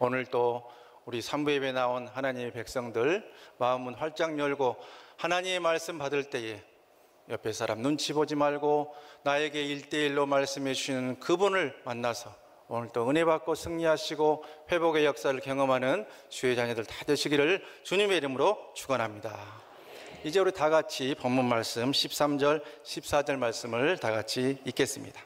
오늘 또 우리 산부예배 나온 하나님의 백성들 마음은 활짝 열고 하나님의 말씀 받을 때에 옆에 사람 눈치 보지 말고 나에게 1대1로 말씀해 주시는 그분을 만나서 오늘 또 은혜 받고 승리하시고 회복의 역사를 경험하는 주의 자녀들 다 되시기를 주님의 이름으로 축원합니다. 이제 우리 다 같이 본문 말씀 13절 14절 말씀을 다 같이 읽겠습니다.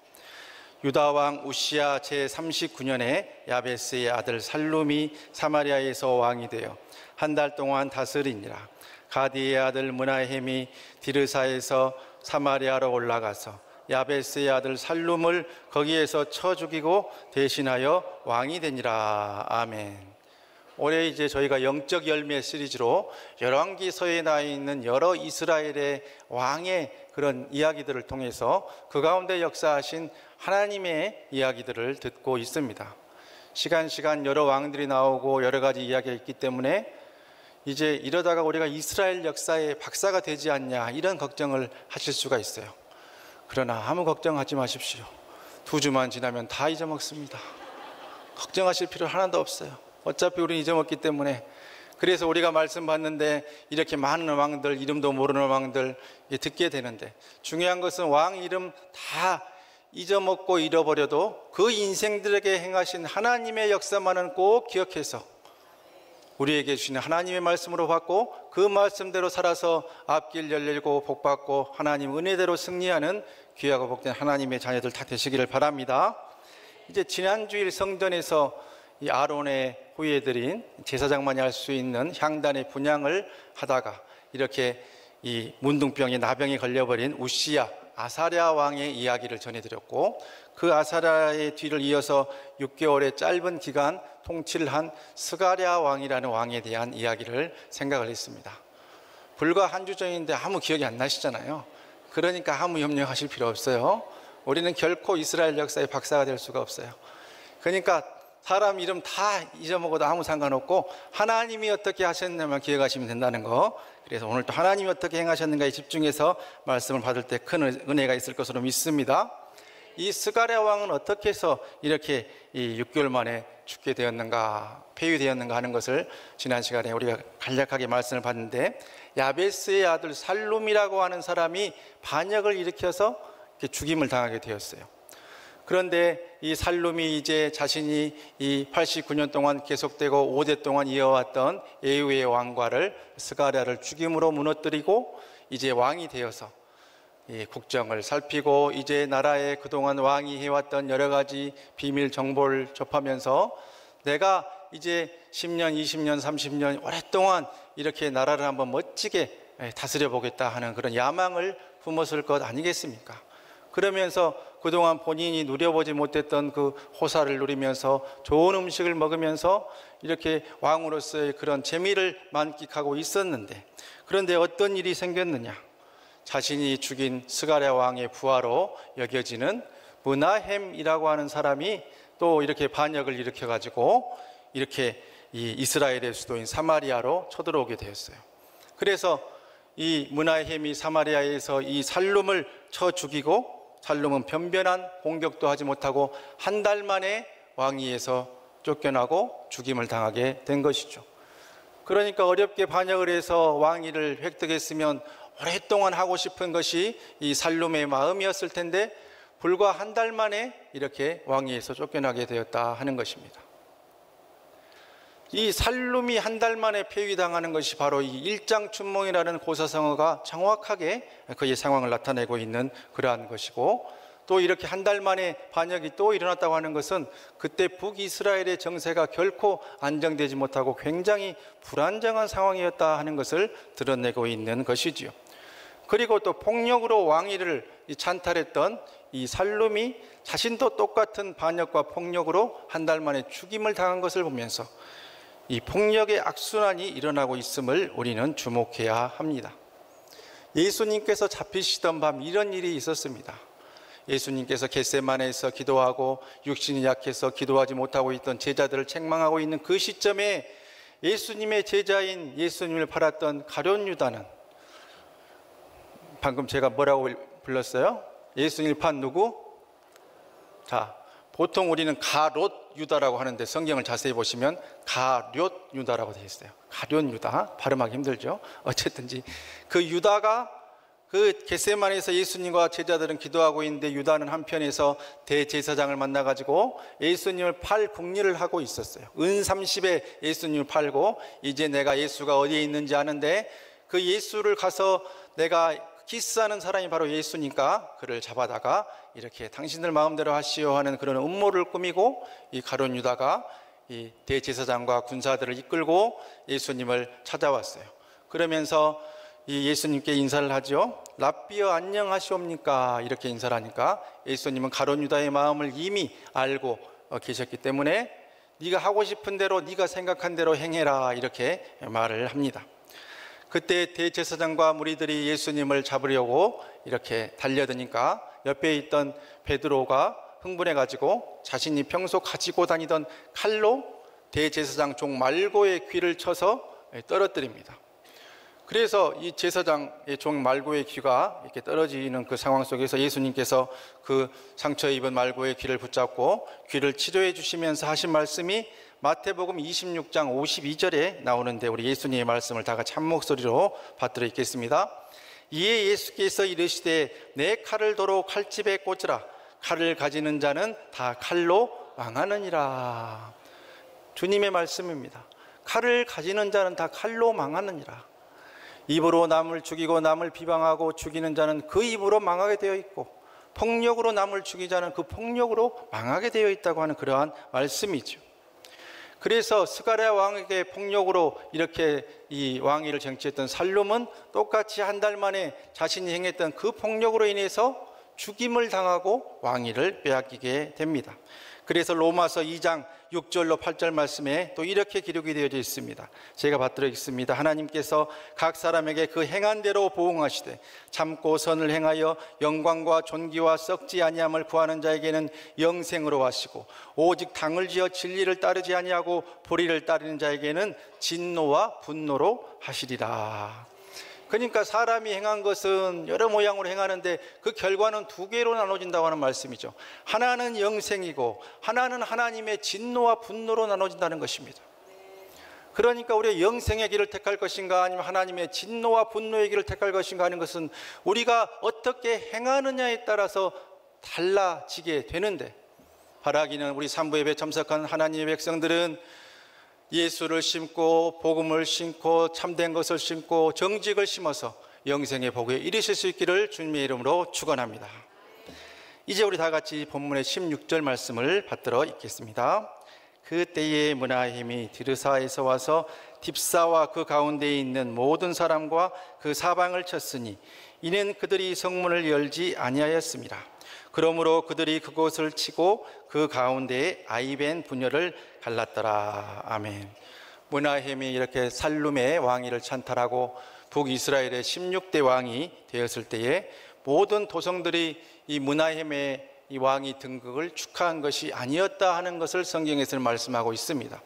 유다 왕 우시야 제39년에 야베스의 아들 살룸이 사마리아에서 왕이 되어 한 달 동안 다스리니라. 가디의 아들 므나헴이 디르사에서 사마리아로 올라가서 야베스의 아들 살룸을 거기에서 쳐 죽이고 대신하여 왕이 되니라. 아멘. 올해 이제 저희가 영적 열매 시리즈로 열왕기서에 나와 있는 여러 이스라엘의 왕의 그런 이야기들을 통해서 그 가운데 역사하신 하나님의 이야기들을 듣고 있습니다. 시간 여러 왕들이 나오고 여러 가지 이야기가 있기 때문에 이제 이러다가 우리가 이스라엘 역사의 박사가 되지 않냐 이런 걱정을 하실 수가 있어요. 그러나 아무 걱정하지 마십시오. 2주만 지나면 다 잊어먹습니다. 걱정하실 필요 하나도 없어요. 어차피 우리는 잊어먹기 때문에. 그래서 우리가 말씀 받는데 이렇게 많은 왕들, 이름도 모르는 왕들 듣게 되는데, 중요한 것은 왕 이름 다 잊어먹고 잃어버려도 그 인생들에게 행하신 하나님의 역사만은 꼭 기억해서 우리에게 주시는 하나님의 말씀으로 받고 그 말씀대로 살아서 앞길 열리고 복받고 하나님 은혜대로 승리하는 귀하고 복된 하나님의 자녀들 다 되시기를 바랍니다. 이제 지난주일 성전에서 이 아론의 후예들인 제사장만이 할 수 있는 향단의 분향을 하다가 이렇게 이 문둥병에 나병에 걸려버린 우시야 아사랴 왕의 이야기를 전해드렸고, 그 아사랴의 뒤를 이어서 6개월의 짧은 기간 통치를 한 스가랴 왕이라는 왕에 대한 이야기를 생각을 했습니다. 불과 한 주 전인데 아무 기억이 안 나시잖아요. 그러니까 아무 염려하실 필요 없어요. 우리는 결코 이스라엘 역사의 박사가 될 수가 없어요. 그러니까 사람 이름 다 잊어먹어도 아무 상관없고 하나님이 어떻게 하셨냐면 기억하시면 된다는 거. 그래서 오늘 또 하나님이 어떻게 행하셨는가에 집중해서 말씀을 받을 때 큰 은혜가 있을 것으로 믿습니다. 이 스가랴 왕은 어떻게 해서 이렇게 이 6개월 만에 죽게 되었는가, 폐위되었는가 하는 것을 지난 시간에 우리가 간략하게 말씀을 봤는데, 야베스의 아들 살룸이라고 하는 사람이 반역을 일으켜서 이렇게 죽임을 당하게 되었어요. 그런데 이 살룸이 이제 자신이 이 89년 동안 계속되고 5대 동안 이어왔던 에후의 왕과를 스가랴를 죽임으로 무너뜨리고 이제 왕이 되어서 이 국정을 살피고 이제 나라에 그동안 왕이 해왔던 여러 가지 비밀 정보를 접하면서 내가 이제 10년, 20년, 30년 오랫동안 이렇게 나라를 한번 멋지게 다스려 보겠다 하는 그런 야망을 품었을 것 아니겠습니까? 그러면서 그동안 본인이 누려보지 못했던 그 호사를 누리면서 좋은 음식을 먹으면서 이렇게 왕으로서의 그런 재미를 만끽하고 있었는데, 그런데 어떤 일이 생겼느냐? 자신이 죽인 스가랴 왕의 부하로 여겨지는 므나헴이라고 하는 사람이 또 이렇게 반역을 일으켜가지고 이렇게 이 이스라엘의 수도인 사마리아로 쳐들어오게 되었어요. 그래서 이 므나헴이 사마리아에서 이 살룸을 쳐 죽이고, 살룸은 변변한 공격도 하지 못하고 한 달 만에 왕위에서 쫓겨나고 죽임을 당하게 된 것이죠. 그러니까 어렵게 반역을 해서 왕위를 획득했으면 오랫동안 하고 싶은 것이 이 살룸의 마음이었을 텐데 불과 한 달 만에 이렇게 왕위에서 쫓겨나게 되었다 하는 것입니다. 이 살룸이 한 달 만에 폐위당하는 것이 바로 이 일장춘몽이라는 고사성어가 정확하게 그의 상황을 나타내고 있는 그러한 것이고, 또 이렇게 한 달 만에 반역이 또 일어났다고 하는 것은 그때 북이스라엘의 정세가 결코 안정되지 못하고 굉장히 불안정한 상황이었다 하는 것을 드러내고 있는 것이지요. 그리고 또 폭력으로 왕위를 찬탈했던 이 살룸이 자신도 똑같은 반역과 폭력으로 한 달 만에 죽임을 당한 것을 보면서 이 폭력의 악순환이 일어나고 있음을 우리는 주목해야 합니다. 예수님께서 잡히시던 밤 이런 일이 있었습니다. 예수님께서 겟세마네에서 기도하고 육신이 약해서 기도하지 못하고 있던 제자들을 책망하고 있는 그 시점에 예수님의 제자인 예수님을 팔았던 가룟 유다는, 방금 제가 뭐라고 불렀어요? 예수님을 판 누구? 자, 보통 우리는 가롯 유다라고 하는데 성경을 자세히 보시면 가룟 유다라고 되어 있어요. 가룟 유다, 발음하기 힘들죠. 어쨌든지 그 유다가 그 겟세마네에서 예수님과 제자들은 기도하고 있는데 유다는 한편에서 대제사장을 만나가지고 예수님을 팔 궁리를 하고 있었어요. 은 30에 예수님을 팔고 이제 내가 예수가 어디에 있는지 아는데 그 예수를 가서 내가 키스하는 사람이 바로 예수니까 그를 잡아다가 이렇게 당신들 마음대로 하시오 하는 그런 음모를 꾸미고 이 가룟 유다가 이 대제사장과 군사들을 이끌고 예수님을 찾아왔어요. 그러면서 이 예수님께 인사를 하죠. 랍비여 안녕하시옵니까? 이렇게 인사를 하니까 예수님은 가룟 유다의 마음을 이미 알고 계셨기 때문에 네가 하고 싶은 대로 네가 생각한 대로 행해라 이렇게 말을 합니다. 그때 대제사장과 무리들이 예수님을 잡으려고 이렇게 달려드니까 옆에 있던 베드로가 흥분해가지고 자신이 평소 가지고 다니던 칼로 대제사장 종 말고의 귀를 쳐서 떨어뜨립니다. 그래서 이 제사장의 종 말고의 귀가 이렇게 떨어지는 그 상황 속에서 예수님께서 그 상처 입은 말고의 귀를 붙잡고 귀를 치료해 주시면서 하신 말씀이 마태복음 26장 52절에 나오는데 우리 예수님의 말씀을 다 같이 한 목소리로 받들어 읽겠습니다. 이에 예수께서 이르시되 내 칼을 도로 칼집에 꽂으라. 칼을 가지는 자는 다 칼로 망하느니라. 주님의 말씀입니다. 칼을 가지는 자는 다 칼로 망하느니라. 입으로 남을 죽이고 남을 비방하고 죽이는 자는 그 입으로 망하게 되어 있고 폭력으로 남을 죽이는 자는 그 폭력으로 망하게 되어 있다고 하는 그러한 말씀이죠. 그래서 스가랴 왕에게 폭력으로 이렇게 이 왕위를 쟁취했던 살룸은 똑같이 한 달 만에 자신이 행했던 그 폭력으로 인해서 죽임을 당하고 왕위를 빼앗기게 됩니다. 그래서 로마서 2장 6절로 8절 말씀에 또 이렇게 기록이 되어져 있습니다. 제가 받들어 읽습니다. 하나님께서 각 사람에게 그 행한 대로 보응하시되 참고 선을 행하여 영광과 존귀와 썩지 아니함을 구하는 자에게는 영생으로 하시고 오직 당을 지어 진리를 따르지 아니하고 불의를 따르는 자에게는 진노와 분노로 하시리라. 그러니까 사람이 행한 것은 여러 모양으로 행하는데 그 결과는 두 개로 나눠진다고 하는 말씀이죠. 하나는 영생이고 하나는 하나님의 진노와 분노로 나눠진다는 것입니다. 그러니까 우리가 영생의 길을 택할 것인가 아니면 하나님의 진노와 분노의 길을 택할 것인가 하는 것은 우리가 어떻게 행하느냐에 따라서 달라지게 되는데, 바라기는 우리 산부예배 참석한 하나님의 백성들은 예수를 심고 복음을 심고 참된 것을 심고 정직을 심어서 영생의 복에 이르실 수 있기를 주님의 이름으로 축원합니다. 이제 우리 다 같이 본문의 16절 말씀을 받들어 읽겠습니다. 그때에 므나헴이 디르사에서 와서 딥사와 그 가운데에 있는 모든 사람과 그 사방을 쳤으니 이는 그들이 성문을 열지 아니하였습니다. 그러므로 그들이 그곳을 치고 그 가운데에 아이벤 분열을 갈랐더라. 아멘. 므나헴이 이렇게 살룸의 왕위를 찬탈하고 북이스라엘의 16대 왕이 되었을 때에 모든 도성들이 이 므나헴의 이 왕위 등극을 축하한 것이 아니었다 하는 것을 성경에서는 말씀하고 있습니다.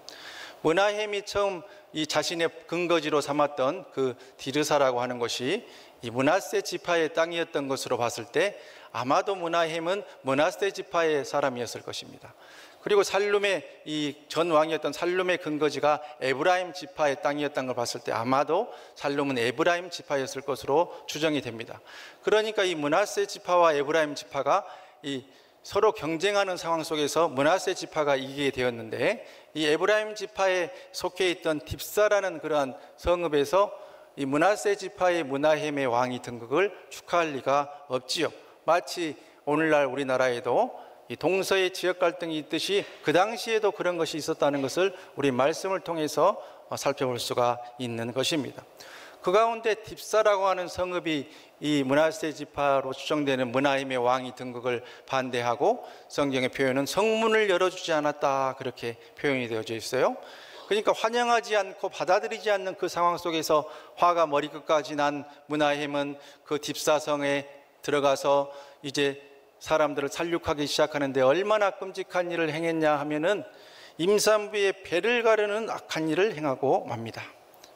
므나헴이 처음 이 자신의 근거지로 삼았던 그 디르사라고 하는 것이 이 므낫세 지파의 땅이었던 것으로 봤을 때 아마도 므나헴은 므낫세 지파의 사람이었을 것입니다. 그리고 살룸의 이 전 왕이었던 살룸의 근거지가 에브라임 지파의 땅이었던 걸 봤을 때 아마도 살룸은 에브라임 지파였을 것으로 추정이 됩니다. 그러니까 이 므낫세 지파와 에브라임 지파가 이 서로 경쟁하는 상황 속에서 므낫세 지파가 이기게 되었는데, 이 에브라임 지파에 속해 있던 딥사라는 그러한 성읍에서 이 므낫세 지파의 므나헴의 왕위 등극을 축하할 리가 없지요. 마치 오늘날 우리나라에도 이 동서의 지역 갈등이 있듯이 그 당시에도 그런 것이 있었다는 것을 우리 말씀을 통해서 살펴볼 수가 있는 것입니다. 그 가운데 딥사라고 하는 성읍이 이 므낫세 지파로 추정되는 므나헴의 왕위 등극을 반대하고 성경의 표현은 성문을 열어주지 않았다 그렇게 표현이 되어져 있어요. 그러니까 환영하지 않고 받아들이지 않는 그 상황 속에서 화가 머리끝까지 난 므나헴은 그 딥사성에 들어가서 이제 사람들을 살육하기 시작하는데 얼마나 끔찍한 일을 행했냐 하면은 임산부의 배를 가르는 악한 일을 행하고 맙니다.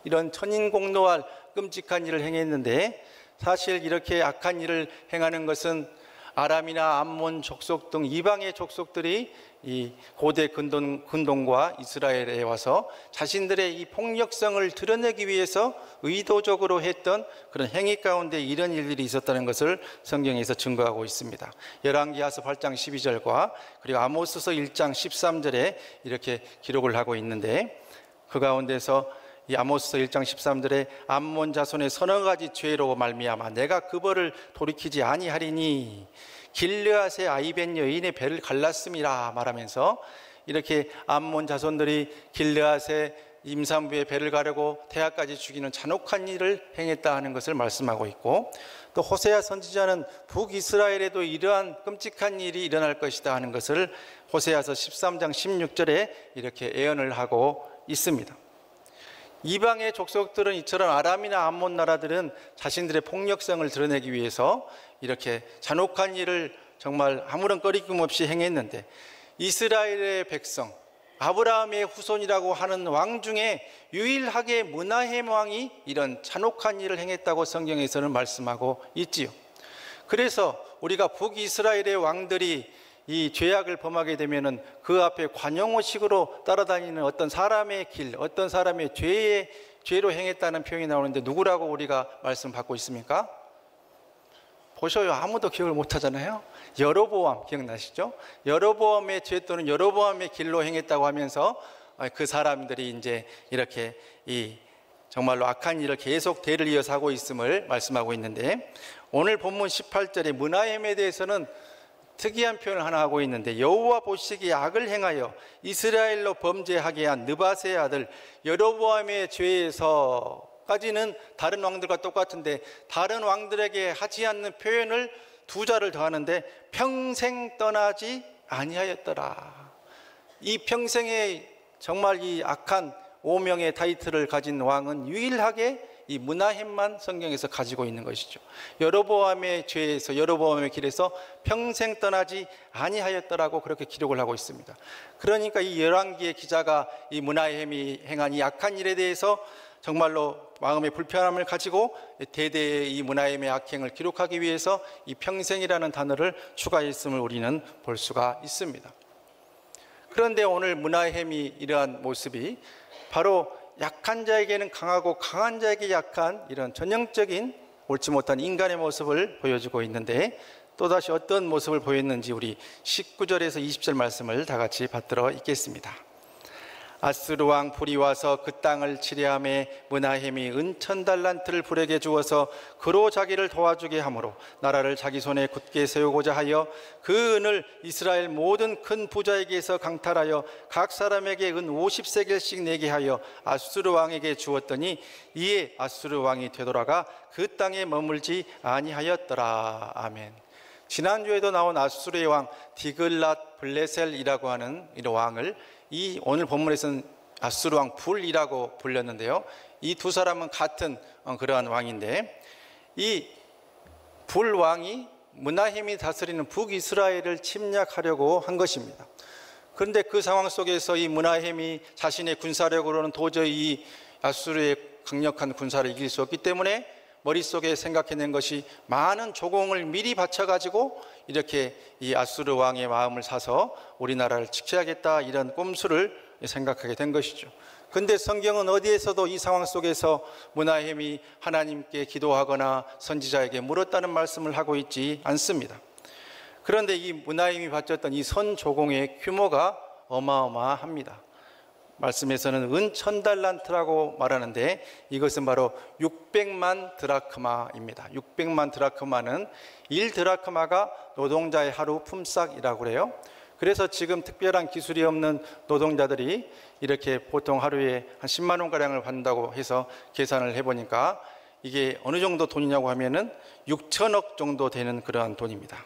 이런 천인공노할 끔찍한 일을 행했는데, 사실 이렇게 악한 일을 행하는 것은 아람이나 암몬 족속 등 이방의 족속들이 이 고대 근동과 이스라엘에 와서 자신들의 이 폭력성을 드러내기 위해서 의도적으로 했던 그런 행위 가운데 이런 일들이 있었다는 것을 성경에서 증거하고 있습니다. 열왕기하서 8장 12절과 그리고 아모스서 1장 13절에 이렇게 기록을 하고 있는데, 그 가운데서 이 아모스서 1장 13절에 암몬 자손의 서너 가지 죄로 말미암아 내가 그 벌을 돌이키지 아니하리니 길르앗의 아이벤 여인의 배를 갈랐음이라 말하면서, 이렇게 암몬 자손들이 길르앗의 임산부의 배를 가르고 태아까지 죽이는 잔혹한 일을 행했다 하는 것을 말씀하고 있고, 또 호세아 선지자는 북이스라엘에도 이러한 끔찍한 일이 일어날 것이다 하는 것을 호세아서 13장 16절에 이렇게 예언을 하고 있습니다. 이방의 족속들은 이처럼 아람이나 암몬 나라들은 자신들의 폭력성을 드러내기 위해서 이렇게 잔혹한 일을 정말 아무런 꺼리낌 없이 행했는데, 이스라엘의 백성 아브라함의 후손이라고 하는 왕 중에 유일하게 므나헴 왕이 이런 잔혹한 일을 행했다고 성경에서는 말씀하고 있지요. 그래서 우리가 북이스라엘의 왕들이 이 죄악을 범하게 되면은 그 앞에 관용어식으로 따라다니는 어떤 사람의 길, 어떤 사람의 죄로 행했다는 표현이 나오는데 누구라고 우리가 말씀 받고 있습니까? 보셔요. 아무도 기억을 못 하잖아요. 여로보암 기억나시죠? 여로보암의 죄 또는 여로보암의 길로 행했다고 하면서 그 사람들이 이제 이렇게 이 정말로 악한 일을 계속 대를 이어서 하고 있음을 말씀하고 있는데, 오늘 본문 18절에 므나헴에 대해서는 특이한 표현을 하나 하고 있는데, 여호와 보시기에 악을 행하여 이스라엘로 범죄하게 한 느밧의 아들 여로보암의 죄에서까지는 다른 왕들과 똑같은데, 다른 왕들에게 하지 않는 표현을 두 자를 더하는데 평생 떠나지 아니하였더라. 이 평생에 정말 이 악한 오명의 타이틀을 가진 왕은 유일하게 이 므나헴만 성경에서 가지고 있는 것이죠. 여로보암의 죄에서, 여로보암의 길에서 평생 떠나지 아니하였더라고 그렇게 기록을 하고 있습니다. 그러니까 이 열왕기의 기자가 이 므나헴이 행한 이 악한 일에 대해서 정말로 마음의 불편함을 가지고 대대의 이 므나헴의 악행을 기록하기 위해서 이 평생이라는 단어를 추가했음을 우리는 볼 수가 있습니다. 그런데 오늘 므나헴이 이러한 모습이 바로 약한 자에게는 강하고 강한 자에게 약한 이런 전형적인 옳지 못한 인간의 모습을 보여주고 있는데, 또다시 어떤 모습을 보였는지 우리 19절에서 20절 말씀을 다 같이 받들어 읽겠습니다. 아수르 왕 불이 와서 그 땅을 치려하매 므나헴이 은 1000달란트를 불에게 주어서 그로 자기를 도와주게 하므로 나라를 자기 손에 굳게 세우고자 하여 그 은을 이스라엘 모든 큰 부자에게서 강탈하여 각 사람에게 은 50세겔씩 내게 하여 아수르 왕에게 주었더니 이에 아수르 왕이 되돌아가 그 땅에 머물지 아니하였더라. 아멘. 지난주에도 나온 아수르의 왕 디글랏 블레셀이라고 하는 이 왕을 이 오늘 본문에서는 아수르 왕 불이라고 불렸는데요, 이 두 사람은 같은 그러한 왕인데, 이 불왕이 므나헴이 다스리는 북이스라엘을 침략하려고 한 것입니다. 그런데 그 상황 속에서 이 므나헴이 자신의 군사력으로는 도저히 이 아수르의 강력한 군사를 이길 수 없기 때문에 머릿속에 생각해낸 것이 많은 조공을 미리 바쳐가지고 이렇게 이 아수르 왕의 마음을 사서 우리나라를 지켜야겠다, 이런 꼼수를 생각하게 된 것이죠. 그런데 성경은 어디에서도 이 상황 속에서 므나헴이 하나님께 기도하거나 선지자에게 물었다는 말씀을 하고 있지 않습니다. 그런데 이 므나헴이 바쳤던 이 선조공의 규모가 어마어마합니다. 말씀에서는 은 1000달란트라고 말하는데 이것은 바로 600만 드라크마입니다. 600만 드라크마는 1드라크마가 노동자의 하루 품삯이라고 그래요. 그래서 지금 특별한 기술이 없는 노동자들이 이렇게 보통 하루에 한 10만 원가량을 받는다고 해서 계산을 해보니까 이게 어느 정도 돈이냐고 하면은 6천억 정도 되는 그러한 돈입니다.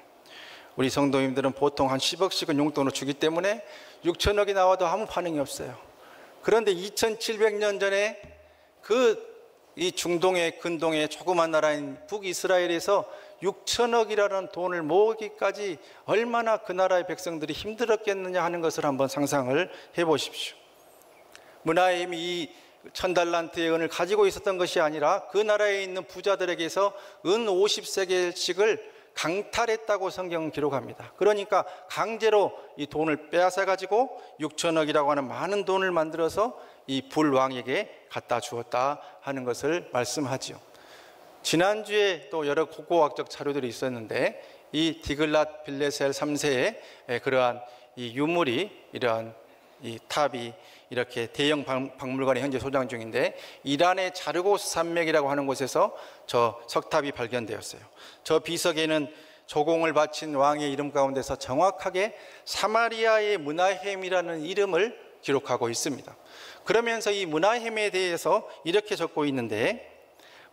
우리 성도님들은 보통 한 10억씩은 용돈으로 주기 때문에 6천억이 나와도 아무 반응이 없어요. 그런데 2700년 전에 이 중동의 근동의 조그만 나라인 북이스라엘에서 6천억이라는 돈을 모으기까지 얼마나 그 나라의 백성들이 힘들었겠느냐 하는 것을 한번 상상을 해보십시오. 므나헴이 이 1000달란트의 은을 가지고 있었던 것이 아니라 그 나라에 있는 부자들에게서 은 50세겔씩을 강탈했다고 성경은 기록합니다. 그러니까 강제로 이 돈을 빼앗아 가지고 6천억이라고 하는 많은 돈을 만들어서 이 불왕에게 갖다 주었다 하는 것을 말씀하지요. 지난주에 또 여러 고고학적 자료들이 있었는데 이 디글랏 빌레셀 3세의 그러한 이 유물이, 이러한 이 탑이 이렇게 대형 박물관에 현재 소장 중인데, 이란의 자르고스 산맥이라고 하는 곳에서 저 석탑이 발견되었어요. 저 비석에는 조공을 바친 왕의 이름 가운데서 정확하게 사마리아의 므나헴이라는 이름을 기록하고 있습니다. 그러면서 이 므나헴에 대해서 이렇게 적고 있는데,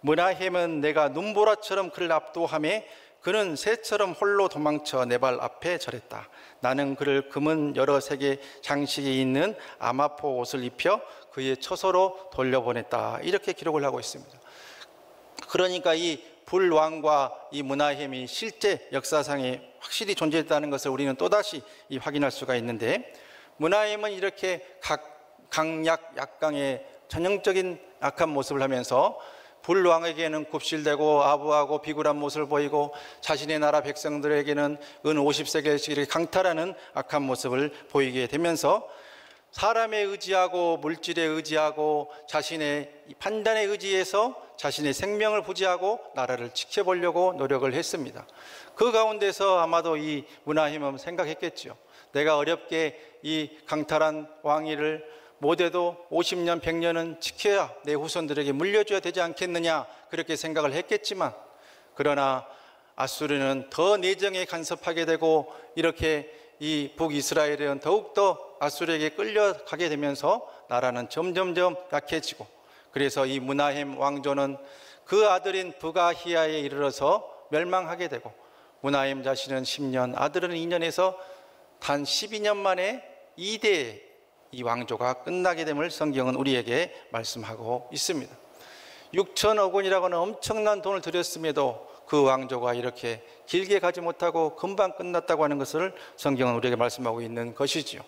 므나헴은 내가 눈보라처럼 그를 압도하매 그는 새처럼 홀로 도망쳐 내 발 앞에 절했다. 나는 그를 금은 여러 색의 장식이 있는 아마포 옷을 입혀 그의 처소로 돌려보냈다. 이렇게 기록을 하고 있습니다. 그러니까 이 불왕과 이 므나헴이 실제 역사상에 확실히 존재했다는 것을 우리는 또다시 확인할 수가 있는데, 므나헴은 이렇게 강약 약강의 전형적인 악한 모습을 하면서 불왕에게는 굽실대고 아부하고 비굴한 모습을 보이고, 자신의 나라 백성들에게는 은 50세겔씩 이렇게 강탈하는 악한 모습을 보이게 되면서 사람에 의지하고 물질에 의지하고 자신의 판단에 의지해서 자신의 생명을 부지하고 나라를 지켜보려고 노력을 했습니다. 그 가운데서 아마도 이 므나헴은 생각했겠죠. 내가 어렵게 이 강탈한 왕위를 못해도 50년, 100년은 지켜야 내 후손들에게 물려줘야 되지 않겠느냐, 그렇게 생각을 했겠지만, 그러나 아수르는 더 내정에 간섭하게 되고 이렇게 이 북이스라엘은 더욱더 아수르에게 끌려가게 되면서 나라는 점점점 약해지고, 그래서 이 므나헴 왕조는 그 아들인 브가히야에 이르러서 멸망하게 되고, 므나헴 자신은 10년, 아들은 2년에서 단 12년 만에 2대의 이 왕조가 끝나게 됨을 성경은 우리에게 말씀하고 있습니다. 6천억 원이라고 하는 엄청난 돈을 들였음에도 그 왕조가 이렇게 길게 가지 못하고 금방 끝났다고 하는 것을 성경은 우리에게 말씀하고 있는 것이지요.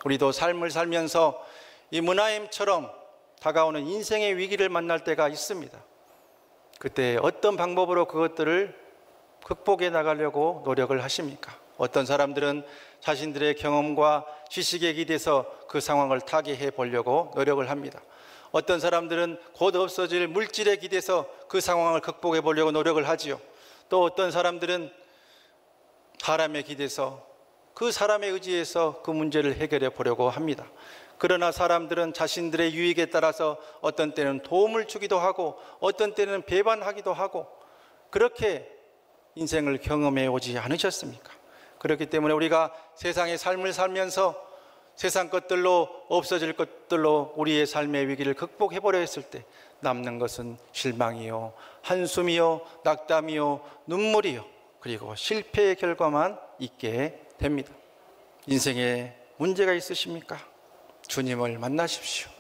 우리도 삶을 살면서 이 므나헴처럼 다가오는 인생의 위기를 만날 때가 있습니다. 그때 어떤 방법으로 그것들을 극복해 나가려고 노력을 하십니까? 어떤 사람들은 자신들의 경험과 지식에 기대서 그 상황을 타개해 보려고 노력을 합니다. 어떤 사람들은 곧 없어질 물질에 기대서 그 상황을 극복해 보려고 노력을 하지요. 또 어떤 사람들은 사람에 기대서 그 사람에 의지해서 그 문제를 해결해 보려고 합니다. 그러나 사람들은 자신들의 유익에 따라서 어떤 때는 도움을 주기도 하고 어떤 때는 배반하기도 하고, 그렇게 인생을 경험해 오지 않으셨습니까? 그렇기 때문에 우리가 세상의 삶을 살면서 세상 것들로, 없어질 것들로 우리의 삶의 위기를 극복해보려 했을 때 남는 것은 실망이요, 한숨이요, 낙담이요, 눈물이요, 그리고 실패의 결과만 있게 됩니다. 인생에 문제가 있으십니까? 주님을 만나십시오.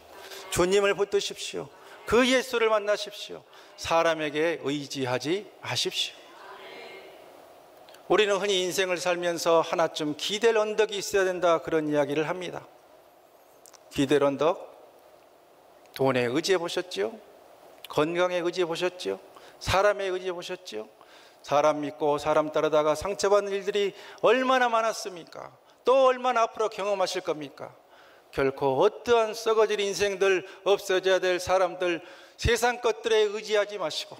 주님을 붙드십시오. 그 예수를 만나십시오. 사람에게 의지하지 마십시오. 우리는 흔히 인생을 살면서 하나쯤 기댈 언덕이 있어야 된다, 그런 이야기를 합니다. 기댈 언덕, 돈에 의지해 보셨지요? 건강에 의지해 보셨지요? 사람에 의지해 보셨지요? 사람 믿고 사람 따르다가 상처받는 일들이 얼마나 많았습니까? 또 얼마나 앞으로 경험하실 겁니까? 결코 어떠한 썩어질 인생들, 없어져야 될 사람들, 세상 것들에 의지하지 마시고,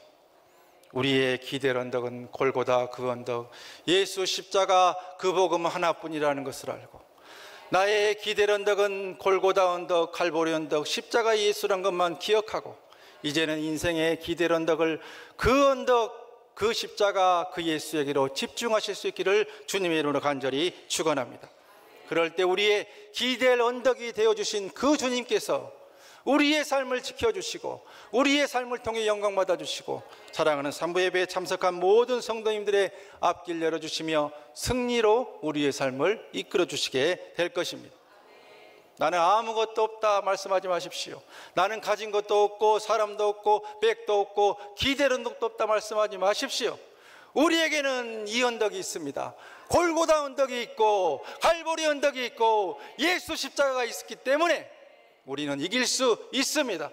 우리의 기댈 언덕은 골고다 그 언덕, 예수 십자가 그 복음 하나뿐이라는 것을 알고, 나의 기댈 언덕은 골고다 언덕, 갈보리 언덕, 십자가 예수란 것만 기억하고, 이제는 인생의 기댈 언덕을 그 언덕, 그 십자가, 그 예수에게로 집중하실 수 있기를 주님의 이름으로 간절히 축원합니다. 그럴 때 우리의 기댈 언덕이 되어주신 그 주님께서 우리의 삶을 지켜주시고 우리의 삶을 통해 영광 받아주시고, 사랑하는 산부예배에 참석한 모든 성도님들의 앞길 열어주시며 승리로 우리의 삶을 이끌어주시게 될 것입니다. 나는 아무것도 없다 말씀하지 마십시오. 나는 가진 것도 없고 사람도 없고 백도 없고 기댈 언덕도 없다 말씀하지 마십시오. 우리에게는 이 언덕이 있습니다. 골고다 언덕이 있고 갈보리 언덕이 있고 예수 십자가가 있었기 때문에 우리는 이길 수 있습니다.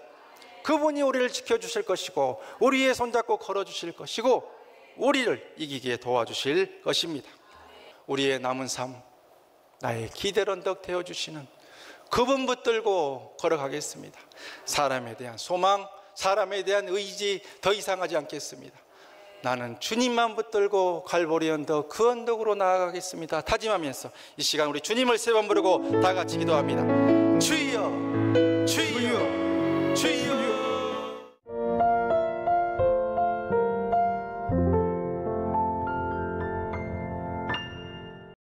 그분이 우리를 지켜주실 것이고 우리의 손잡고 걸어주실 것이고 우리를 이기게 도와주실 것입니다. 우리의 남은 삶, 나의 기댈 언덕 되어주시는 그분 붙들고 걸어가겠습니다. 사람에 대한 소망, 사람에 대한 의지 더 이상 하지 않겠습니다. 나는 주님만 붙들고 갈보리 언덕, 그 언덕으로 나아가겠습니다. 다짐하면서 이 시간 우리 주님을 세 번 부르고 다 같이 기도합니다. 주여, 주여, 주여.